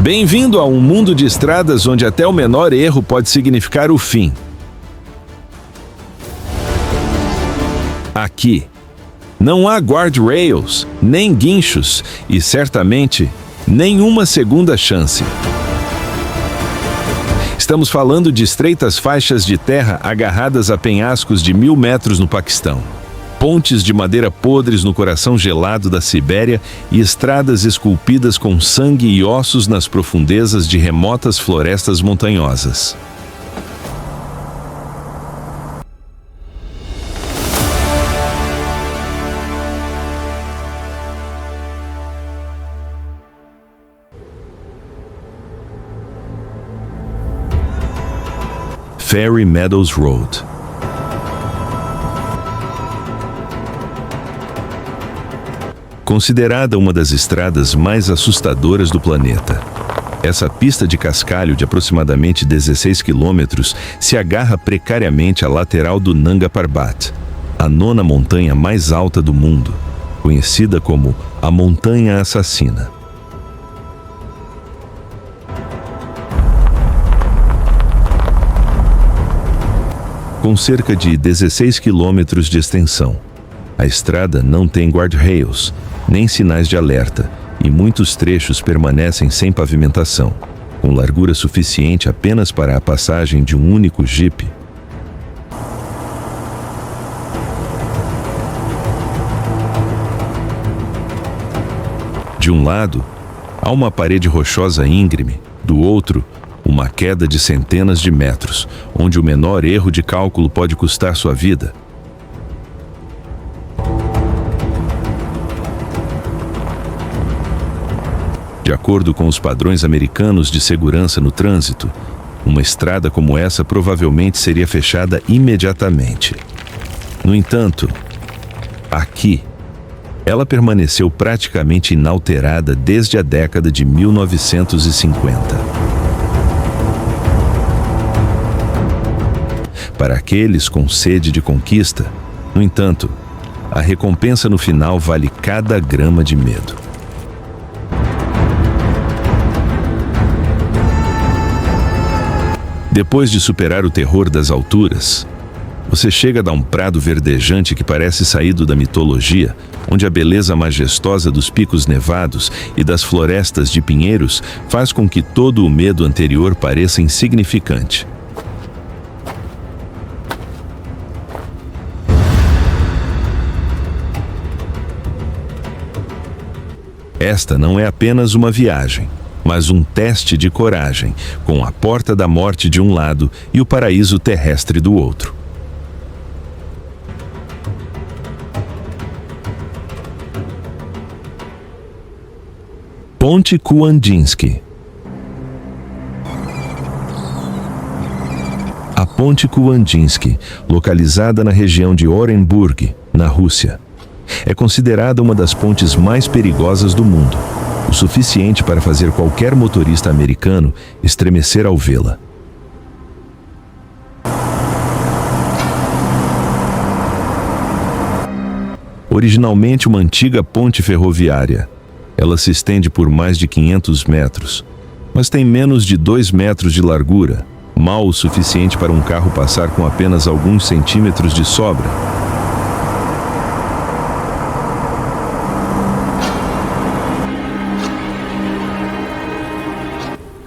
Bem-vindo a um mundo de estradas onde até o menor erro pode significar o fim. Aqui, não há guardrails, nem guinchos e, certamente, nenhuma segunda chance. Estamos falando de estreitas faixas de terra agarradas a penhascos de 1000 metros no Paquistão, pontes de madeira podres no coração gelado da Sibéria e estradas esculpidas com sangue e ossos nas profundezas de remotas florestas montanhosas. Fairy Meadows Road. Considerada uma das estradas mais assustadoras do planeta, essa pista de cascalho de aproximadamente 16 quilômetros se agarra precariamente à lateral do Nanga Parbat, a 9ª montanha mais alta do mundo, conhecida como a Montanha Assassina. Com cerca de 16 quilômetros de extensão, a estrada não tem guardrails, nem sinais de alerta, e muitos trechos permanecem sem pavimentação, com largura suficiente apenas para a passagem de um único jipe. De um lado, há uma parede rochosa íngreme, do outro, uma queda de centenas de metros, onde o menor erro de cálculo pode custar sua vida. De acordo com os padrões americanos de segurança no trânsito, uma estrada como essa provavelmente seria fechada imediatamente. No entanto, aqui, ela permaneceu praticamente inalterada desde a década de 1950. Para aqueles com sede de conquista, no entanto, a recompensa no final vale cada grama de medo. Depois de superar o terror das alturas, você chega a um prado verdejante que parece saído da mitologia, onde a beleza majestosa dos picos nevados e das florestas de pinheiros faz com que todo o medo anterior pareça insignificante. Esta não é apenas uma viagem, mas um teste de coragem, com a Porta da Morte de um lado e o paraíso terrestre do outro. Ponte Kuandinsky. A Ponte Kuandinsky, localizada na região de Orenburg, na Rússia, é considerada uma das pontes mais perigosas do mundo, o suficiente para fazer qualquer motorista americano estremecer ao vê-la. Originalmente uma antiga ponte ferroviária, ela se estende por mais de 500 metros, mas tem menos de 2 metros de largura, mal o suficiente para um carro passar com apenas alguns centímetros de sobra.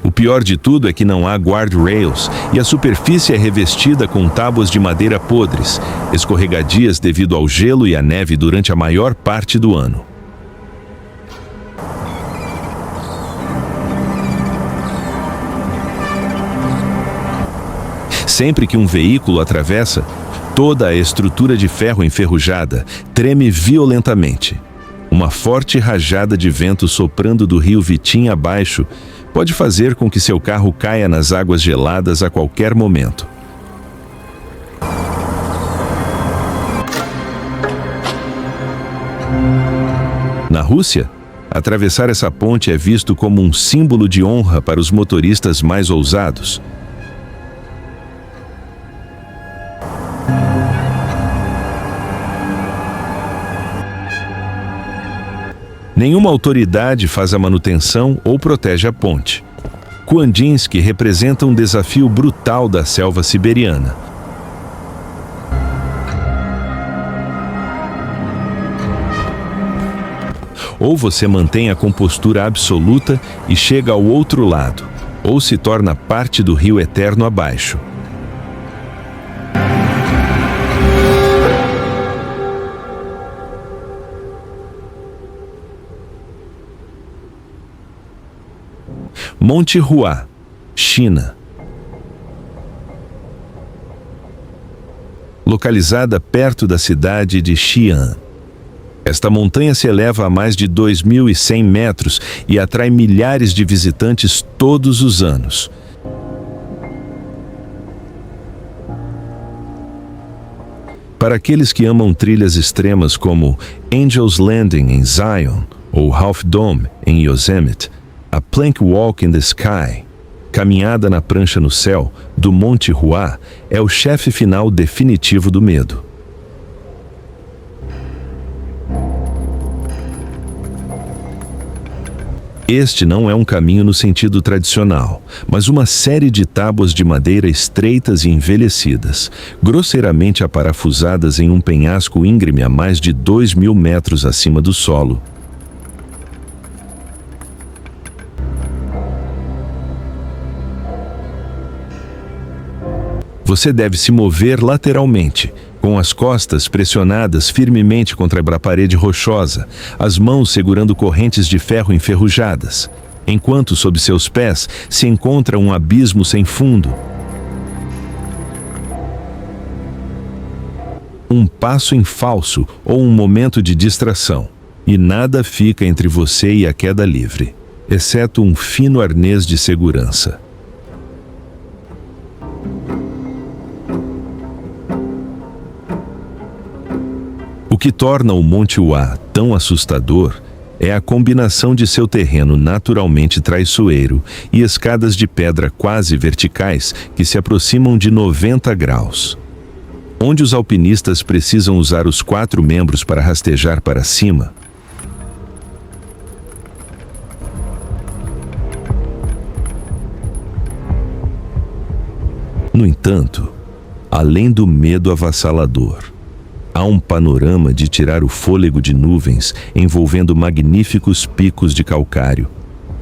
O pior de tudo é que não há guardrails e a superfície é revestida com tábuas de madeira podres, escorregadias devido ao gelo e à neve durante a maior parte do ano. Sempre que um veículo atravessa, toda a estrutura de ferro enferrujada treme violentamente. Uma forte rajada de vento soprando do rio Vitim abaixo pode fazer com que seu carro caia nas águas geladas a qualquer momento. Na Rússia, atravessar essa ponte é visto como um símbolo de honra para os motoristas mais ousados. Nenhuma autoridade faz a manutenção ou protege a ponte. Kuandinsky representa um desafio brutal da selva siberiana. Ou você mantém a compostura absoluta e chega ao outro lado, ou se torna parte do rio eterno abaixo. Monte Hua, China. Localizada perto da cidade de Xi'an. Esta montanha se eleva a mais de 2.100 metros e atrai milhares de visitantes todos os anos. Para aqueles que amam trilhas extremas como Angel's Landing em Zion ou Half Dome em Yosemite, a Plank Walk in the Sky, caminhada na prancha no céu, do Monte Hua, é o chefe final definitivo do medo. Este não é um caminho no sentido tradicional, mas uma série de tábuas de madeira estreitas e envelhecidas, grosseiramente aparafusadas em um penhasco íngreme a mais de 2.000 metros acima do solo. Você deve se mover lateralmente, com as costas pressionadas firmemente contra a parede rochosa, as mãos segurando correntes de ferro enferrujadas, enquanto sob seus pés se encontra um abismo sem fundo. Um passo em falso ou um momento de distração, e nada fica entre você e a queda livre, exceto um fino arnês de segurança. O que torna o Monte Hua tão assustador é a combinação de seu terreno naturalmente traiçoeiro e escadas de pedra quase verticais que se aproximam de 90 graus. Onde os alpinistas precisam usar os 4 membros para rastejar para cima, no entanto, além do medo avassalador, há um panorama de tirar o fôlego de nuvens envolvendo magníficos picos de calcário,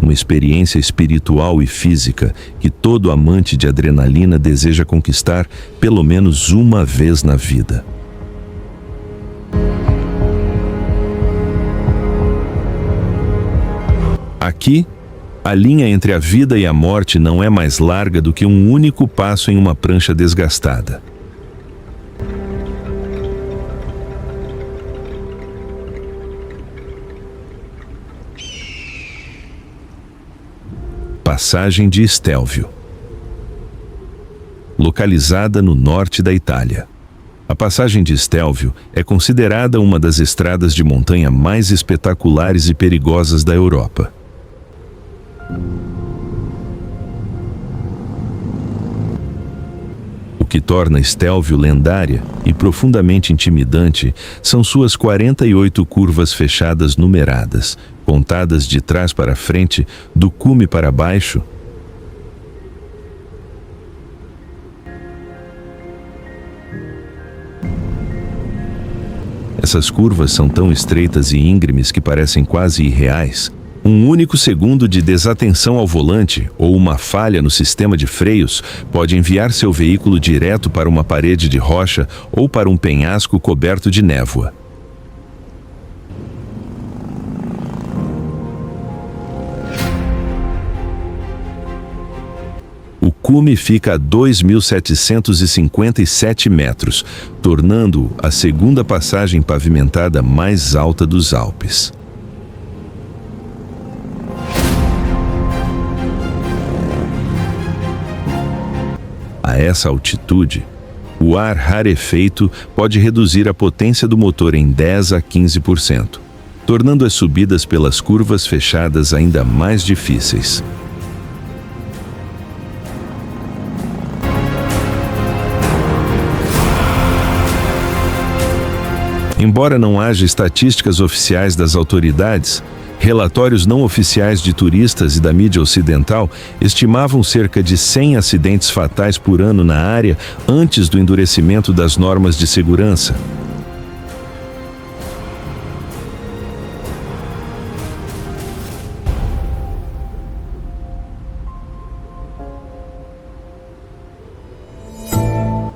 uma experiência espiritual e física que todo amante de adrenalina deseja conquistar pelo menos uma vez na vida. Aqui, a linha entre a vida e a morte não é mais larga do que um único passo em uma prancha desgastada. Passagem de Stelvio. Localizada no norte da Itália. A Passagem de Stelvio é considerada uma das estradas de montanha mais espetaculares e perigosas da Europa. O que torna Stelvio lendária e profundamente intimidante são suas 48 curvas fechadas numeradas, contadas de trás para frente, do cume para baixo. Essas curvas são tão estreitas e íngremes que parecem quase irreais. Um único segundo de desatenção ao volante ou uma falha no sistema de freios pode enviar seu veículo direto para uma parede de rocha ou para um penhasco coberto de névoa. O cume fica a 2.757 metros, tornando-o a segunda passagem pavimentada mais alta dos Alpes. A essa altitude, o ar rarefeito pode reduzir a potência do motor em 10 a 15%, tornando as subidas pelas curvas fechadas ainda mais difíceis. Embora não haja estatísticas oficiais das autoridades, Relatórios não oficiais de turistas e da mídia ocidental estimavam cerca de 100 acidentes fatais por ano na área antes do endurecimento das normas de segurança.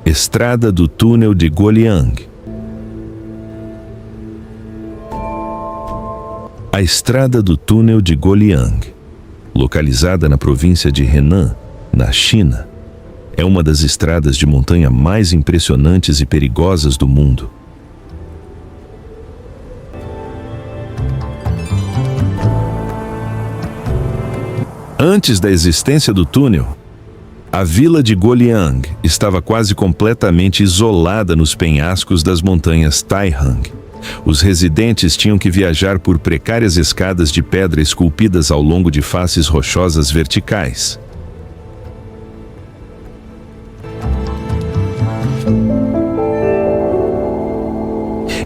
Estrada do Túnel de Guoliang. A Estrada do Túnel de Guoliang, localizada na província de Henan, na China, é uma das estradas de montanha mais impressionantes e perigosas do mundo. Antes da existência do túnel, a vila de Guoliang estava quase completamente isolada nos penhascos das montanhas Taihang. Os residentes tinham que viajar por precárias escadas de pedra esculpidas ao longo de faces rochosas verticais.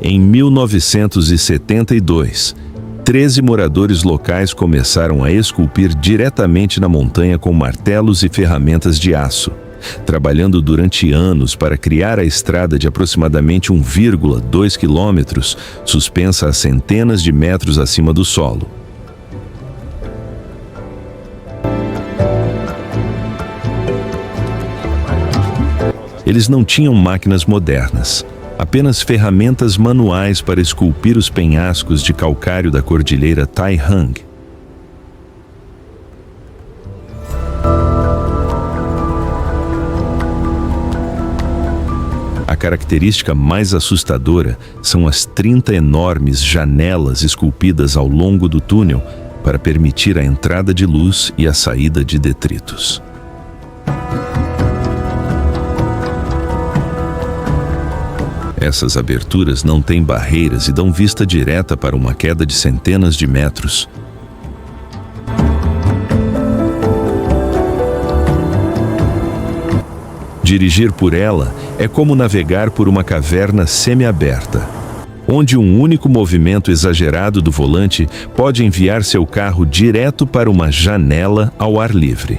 Em 1972, 13 moradores locais começaram a esculpir diretamente na montanha com martelos e ferramentas de aço, trabalhando durante anos para criar a estrada de aproximadamente 1,2 quilômetros, suspensa a centenas de metros acima do solo. Eles não tinham máquinas modernas, apenas ferramentas manuais para esculpir os penhascos de calcário da cordilheira Taihang. A característica mais assustadora são as 30 enormes janelas esculpidas ao longo do túnel para permitir a entrada de luz e a saída de detritos. Essas aberturas não têm barreiras e dão vista direta para uma queda de centenas de metros. Dirigir por ela é como navegar por uma caverna semiaberta, onde um único movimento exagerado do volante pode enviar seu carro direto para uma janela ao ar livre.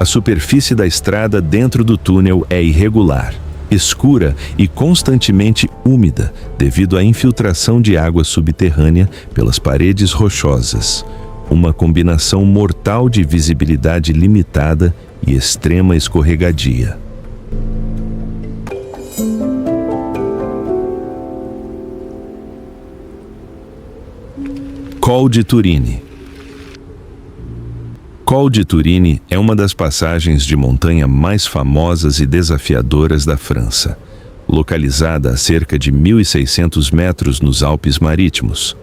A superfície da estrada dentro do túnel é irregular, escura e constantemente úmida devido à infiltração de água subterrânea pelas paredes rochosas, uma combinação mortal de visibilidade limitada e extrema escorregadia. Col de Turini. Col de Turini é uma das passagens de montanha mais famosas e desafiadoras da França, localizada a cerca de 1.600 metros nos Alpes Marítimos.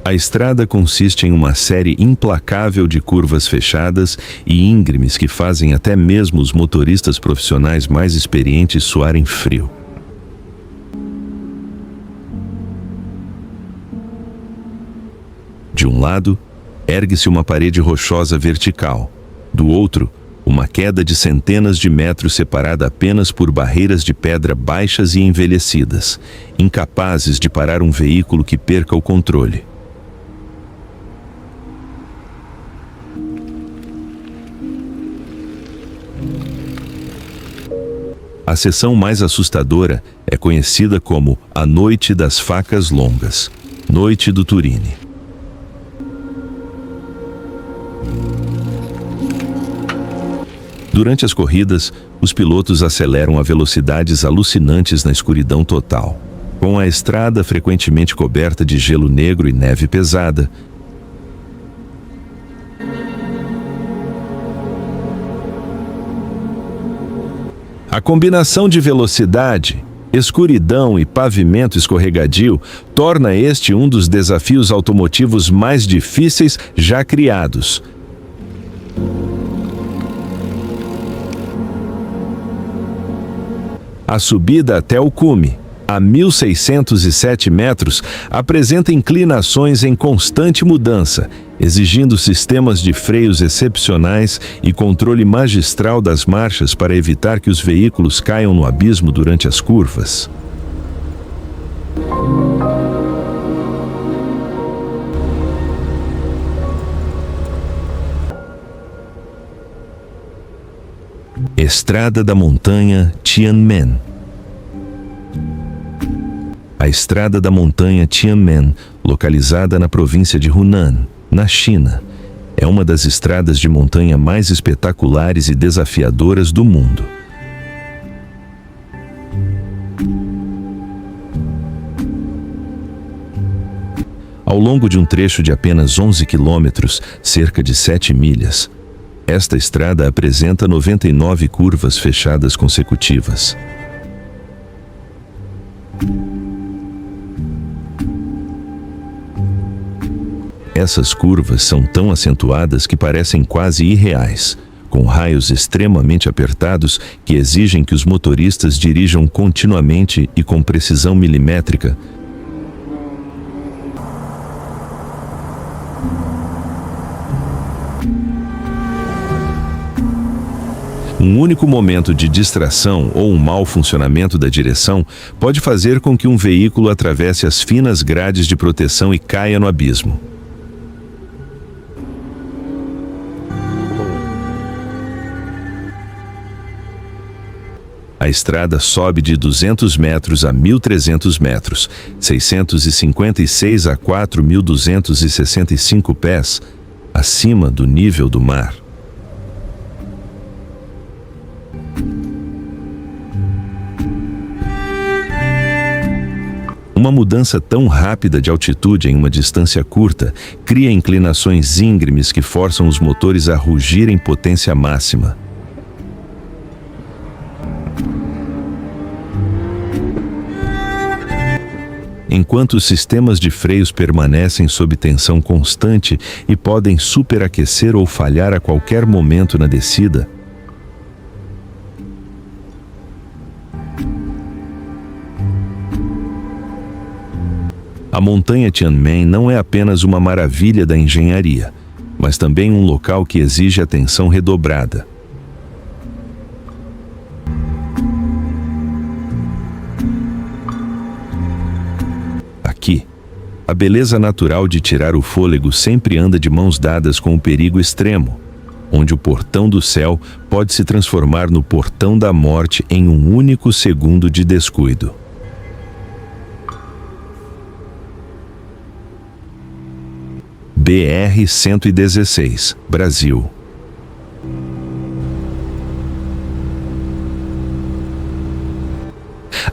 A estrada consiste em uma série implacável de curvas fechadas e íngremes que fazem até mesmo os motoristas profissionais mais experientes suarem frio. De um lado, ergue-se uma parede rochosa vertical. Do outro, uma queda de centenas de metros separada apenas por barreiras de pedra baixas e envelhecidas, incapazes de parar um veículo que perca o controle. A seção mais assustadora é conhecida como a Noite das Facas Longas, Noite do Turini. Durante as corridas, os pilotos aceleram a velocidades alucinantes na escuridão total. Com a estrada frequentemente coberta de gelo negro e neve pesada, a combinação de velocidade, escuridão e pavimento escorregadio torna este um dos desafios automotivos mais difíceis já criados. A subida até o cume, a 1.607 metros, apresenta inclinações em constante mudança, exigindo sistemas de freios excepcionais e controle magistral das marchas para evitar que os veículos caiam no abismo durante as curvas. Estrada da Montanha Tianmen. A Estrada da Montanha Tianmen, localizada na província de Hunan, na China, é uma das estradas de montanha mais espetaculares e desafiadoras do mundo. Ao longo de um trecho de apenas 11 quilômetros, cerca de 7 milhas, esta estrada apresenta 99 curvas fechadas consecutivas. Essas curvas são tão acentuadas que parecem quase irreais, com raios extremamente apertados que exigem que os motoristas dirijam continuamente e com precisão milimétrica. Um único momento de distração ou um mau funcionamento da direção pode fazer com que um veículo atravesse as finas grades de proteção e caia no abismo. A estrada sobe de 200 metros a 1.300 metros, 656 a 4.265 pés, acima do nível do mar. Uma mudança tão rápida de altitude em uma distância curta cria inclinações íngremes que forçam os motores a rugir em potência máxima. Enquanto os sistemas de freios permanecem sob tensão constante e podem superaquecer ou falhar a qualquer momento na descida, a montanha Tianmen não é apenas uma maravilha da engenharia, mas também um local que exige atenção redobrada. Aqui, a beleza natural de tirar o fôlego sempre anda de mãos dadas com o perigo extremo, onde o portão do céu pode se transformar no portão da morte em um único segundo de descuido. BR-116, Brasil.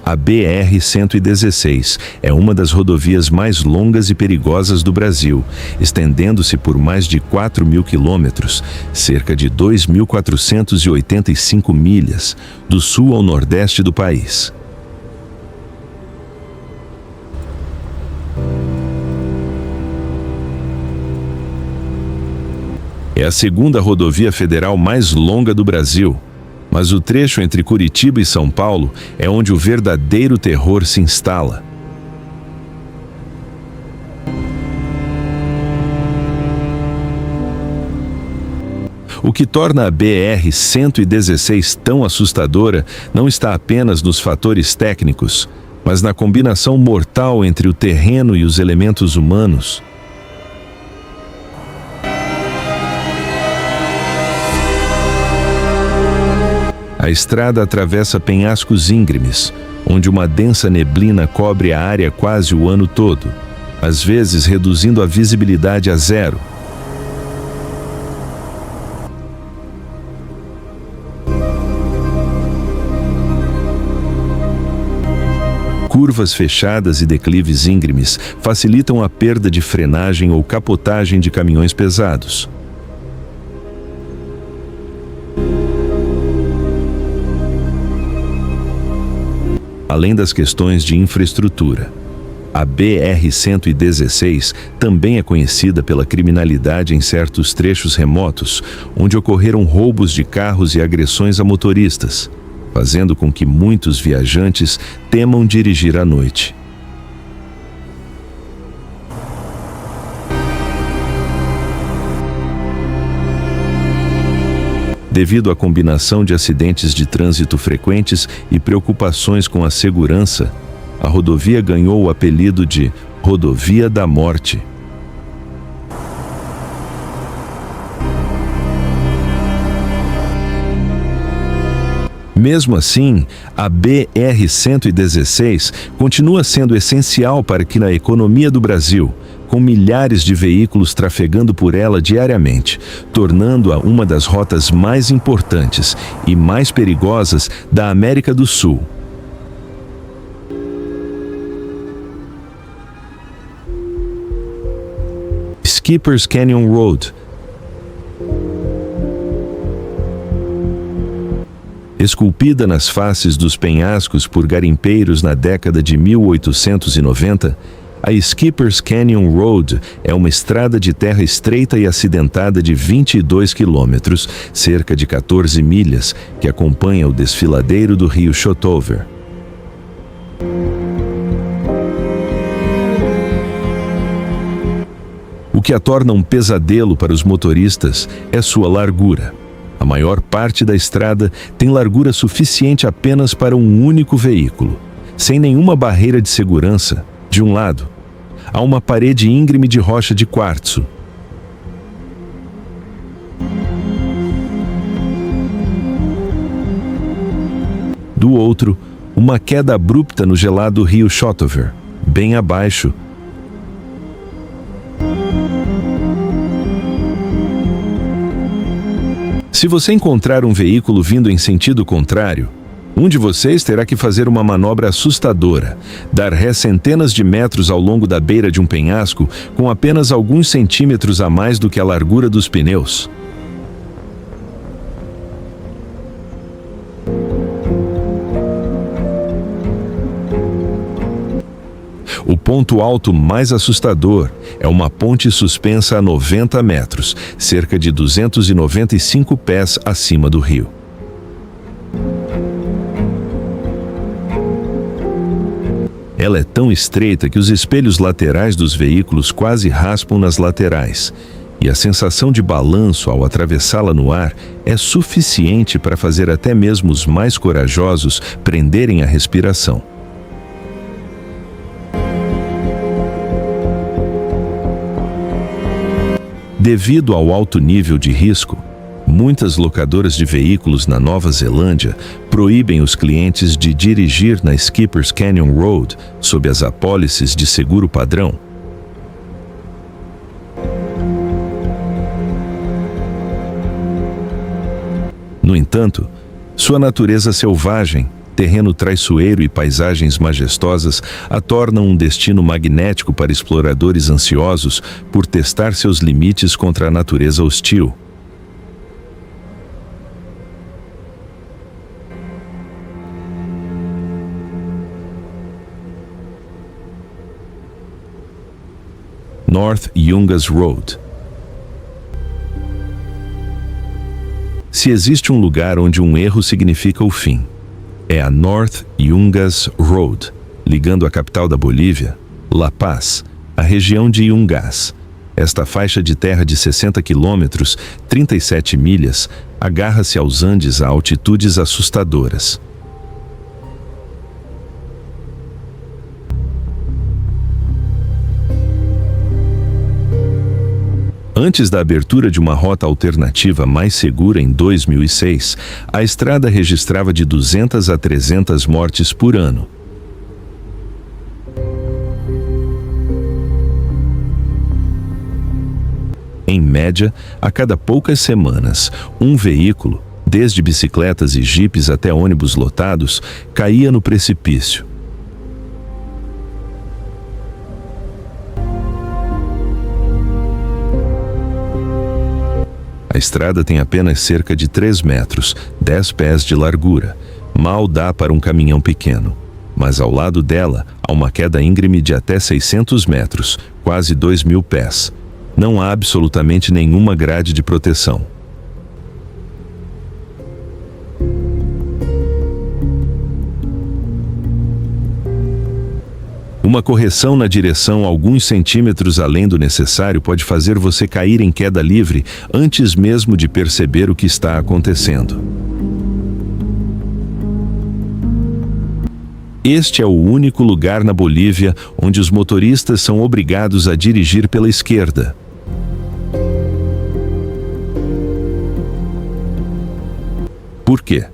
A BR-116 é uma das rodovias mais longas e perigosas do Brasil, estendendo-se por mais de 4.000 quilômetros, cerca de 2.485 milhas, do sul ao nordeste do país. É a segunda rodovia federal mais longa do Brasil, mas o trecho entre Curitiba e São Paulo é onde o verdadeiro terror se instala. O que torna a BR-116 tão assustadora não está apenas nos fatores técnicos, mas na combinação mortal entre o terreno e os elementos humanos. A estrada atravessa penhascos íngremes, onde uma densa neblina cobre a área quase o ano todo, às vezes reduzindo a visibilidade a zero. Curvas fechadas e declives íngremes facilitam a perda de frenagem ou capotagem de caminhões pesados. Além das questões de infraestrutura, a BR-116 também é conhecida pela criminalidade em certos trechos remotos, onde ocorreram roubos de carros e agressões a motoristas. fazendo com que muitos viajantes temam dirigir à noite. Devido à combinação de acidentes de trânsito frequentes e preocupações com a segurança, a rodovia ganhou o apelido de Rodovia da Morte. Mesmo assim, a BR-116 continua sendo essencial para que a economia do Brasil, com milhares de veículos trafegando por ela diariamente, tornando-a uma das rotas mais importantes e mais perigosas da América do Sul. Skipper's Canyon Road. Esculpida nas faces dos penhascos por garimpeiros na década de 1890, a Skipper's Canyon Road é uma estrada de terra estreita e acidentada de 22 quilômetros, cerca de 14 milhas, que acompanha o desfiladeiro do rio Shotover. O que a torna um pesadelo para os motoristas é sua largura. A maior parte da estrada tem largura suficiente apenas para um único veículo, sem nenhuma barreira de segurança. De um lado, há uma parede íngreme de rocha de quartzo. Do outro, uma queda abrupta no gelado rio Shotover, bem abaixo. Se você encontrar um veículo vindo em sentido contrário, um de vocês terá que fazer uma manobra assustadora, dar ré centenas de metros ao longo da beira de um penhasco com apenas alguns centímetros a mais do que a largura dos pneus. O ponto alto mais assustador é uma ponte suspensa a 90 metros, cerca de 295 pés acima do rio. Ela é tão estreita que os espelhos laterais dos veículos quase raspam nas laterais, e a sensação de balanço ao atravessá-la no ar é suficiente para fazer até mesmo os mais corajosos prenderem a respiração. Devido ao alto nível de risco, muitas locadoras de veículos na Nova Zelândia proíbem os clientes de dirigir na Skipper's Canyon Road sob as apólices de seguro padrão. No entanto, sua natureza selvagem, terreno traiçoeiro e paisagens majestosas a tornam um destino magnético para exploradores ansiosos por testar seus limites contra a natureza hostil. North Yungas Road. Se existe um lugar onde um erro significa o fim, é a North Yungas Road, ligando a capital da Bolívia, La Paz, à região de Yungas. Esta faixa de terra de 60 quilômetros, 37 milhas, agarra-se aos Andes a altitudes assustadoras. Antes da abertura de uma rota alternativa mais segura em 2006, a estrada registrava de 200 a 300 mortes por ano. Em média, a cada poucas semanas, um veículo, desde bicicletas e jipes até ônibus lotados, caía no precipício. A estrada tem apenas cerca de 3 metros, 10 pés de largura. Mal dá para um caminhão pequeno. Mas ao lado dela, há uma queda íngreme de até 600 metros, quase 2.000 pés. Não há absolutamente nenhuma grade de proteção. Uma correção na direção alguns centímetros além do necessário pode fazer você cair em queda livre antes mesmo de perceber o que está acontecendo. Este é o único lugar na Bolívia onde os motoristas são obrigados a dirigir pela esquerda. Por quê?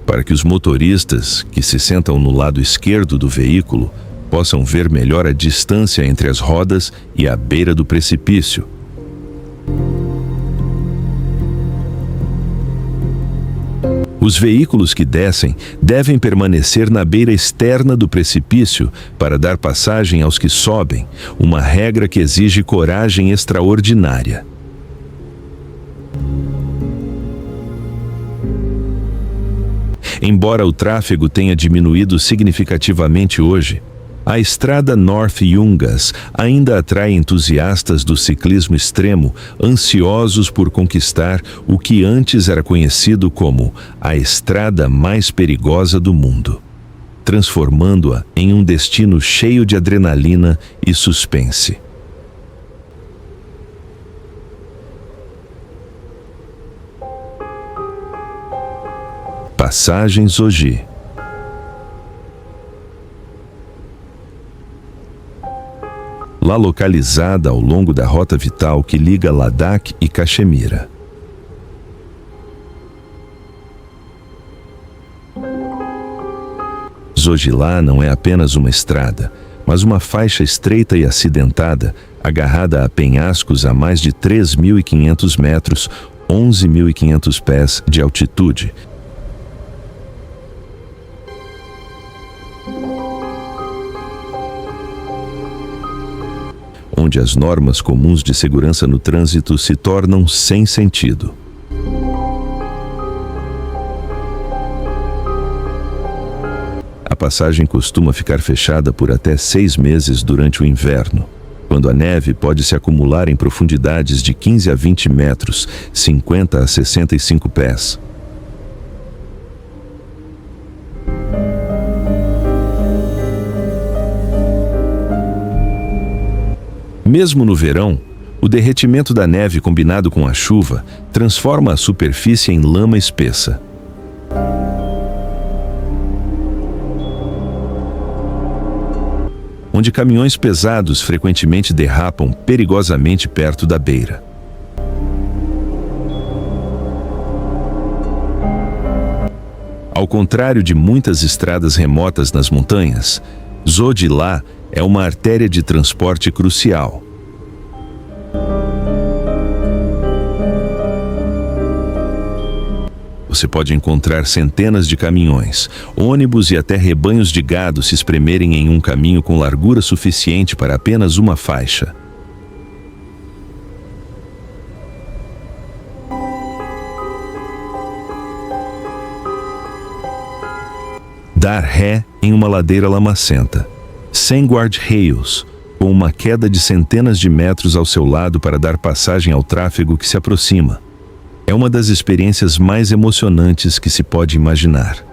Para que os motoristas que se sentam no lado esquerdo do veículo possam ver melhor a distância entre as rodas e a beira do precipício. Os veículos que descem devem permanecer na beira externa do precipício para dar passagem aos que sobem, uma regra que exige coragem extraordinária. Embora o tráfego tenha diminuído significativamente hoje, a estrada North Yungas ainda atrai entusiastas do ciclismo extremo ansiosos por conquistar o que antes era conhecido como a estrada mais perigosa do mundo, transformando-a em um destino cheio de adrenalina e suspense. Passagem Zoji. Lá localizada ao longo da rota vital que liga Ladakh e Caxemira. Zojilá não é apenas uma estrada, mas uma faixa estreita e acidentada, agarrada a penhascos a mais de 3.500 metros, 11.500 pés de altitude. Onde as normas comuns de segurança no trânsito se tornam sem sentido. A passagem costuma ficar fechada por até 6 meses durante o inverno, quando a neve pode se acumular em profundidades de 15 a 20 metros, 50 a 65 pés. Mesmo no verão, o derretimento da neve combinado com a chuva transforma a superfície em lama espessa. Onde caminhões pesados frequentemente derrapam perigosamente perto da beira. Ao contrário de muitas estradas remotas nas montanhas, Zojilá é uma artéria de transporte crucial. Você pode encontrar centenas de caminhões, ônibus e até rebanhos de gado se espremerem em um caminho com largura suficiente para apenas uma faixa. Dar ré em uma ladeira lamacenta, sem guarda-reios, com uma queda de centenas de metros ao seu lado para dar passagem ao tráfego que se aproxima. É uma das experiências mais emocionantes que se pode imaginar.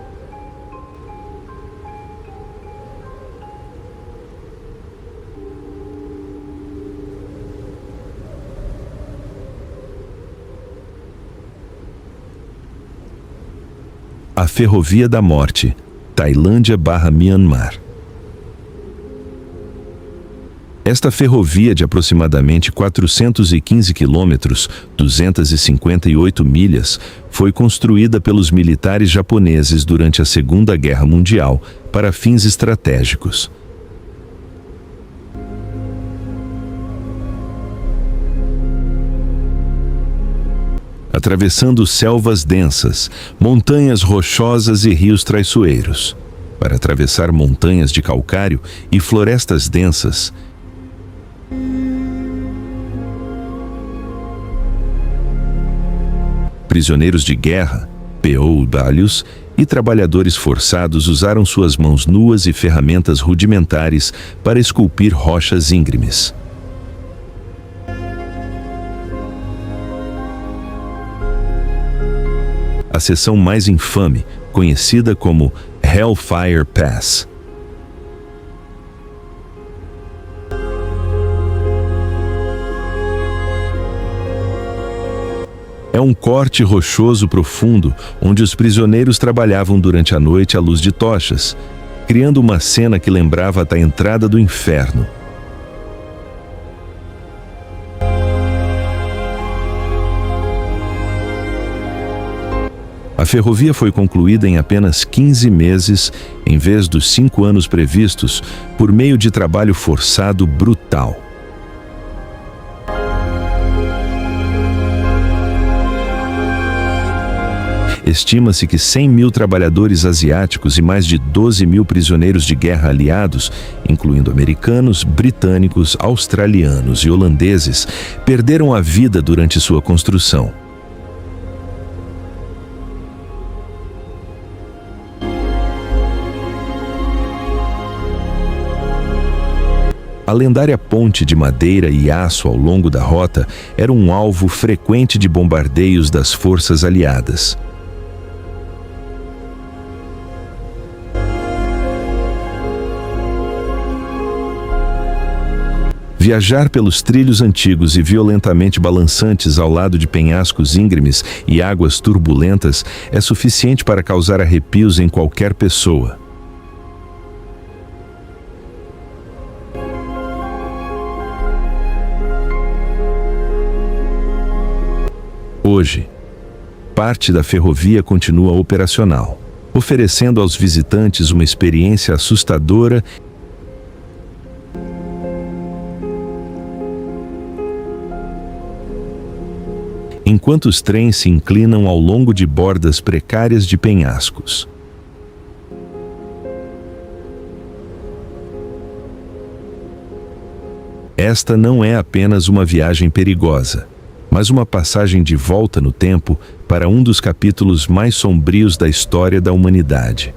A Ferrovia da Morte, Tailândia/Myanmar. Esta ferrovia de aproximadamente 415 quilômetros, 258 milhas, foi construída pelos militares japoneses durante a Segunda Guerra Mundial para fins estratégicos. Atravessando selvas densas, montanhas rochosas e rios traiçoeiros, para atravessar montanhas de calcário e florestas densas. Prisioneiros de guerra, POWs, e trabalhadores forçados usaram suas mãos nuas e ferramentas rudimentares para esculpir rochas íngremes. A seção mais infame, conhecida como Hellfire Pass. É um corte rochoso profundo onde os prisioneiros trabalhavam durante a noite à luz de tochas, criando uma cena que lembrava da entrada do inferno. A ferrovia foi concluída em apenas 15 meses, em vez dos 5 anos previstos, por meio de trabalho forçado brutal. Estima-se que 100 mil trabalhadores asiáticos e mais de 12 mil prisioneiros de guerra aliados, incluindo americanos, britânicos, australianos e holandeses, perderam a vida durante sua construção. A lendária ponte de madeira e aço ao longo da rota era um alvo frequente de bombardeios das forças aliadas. Viajar pelos trilhos antigos e violentamente balançantes ao lado de penhascos íngremes e águas turbulentas é suficiente para causar arrepios em qualquer pessoa. Hoje, parte da ferrovia continua operacional, oferecendo aos visitantes uma experiência assustadora enquanto os trens se inclinam ao longo de bordas precárias de penhascos. Esta não é apenas uma viagem perigosa, mas uma passagem de volta no tempo para um dos capítulos mais sombrios da história da humanidade.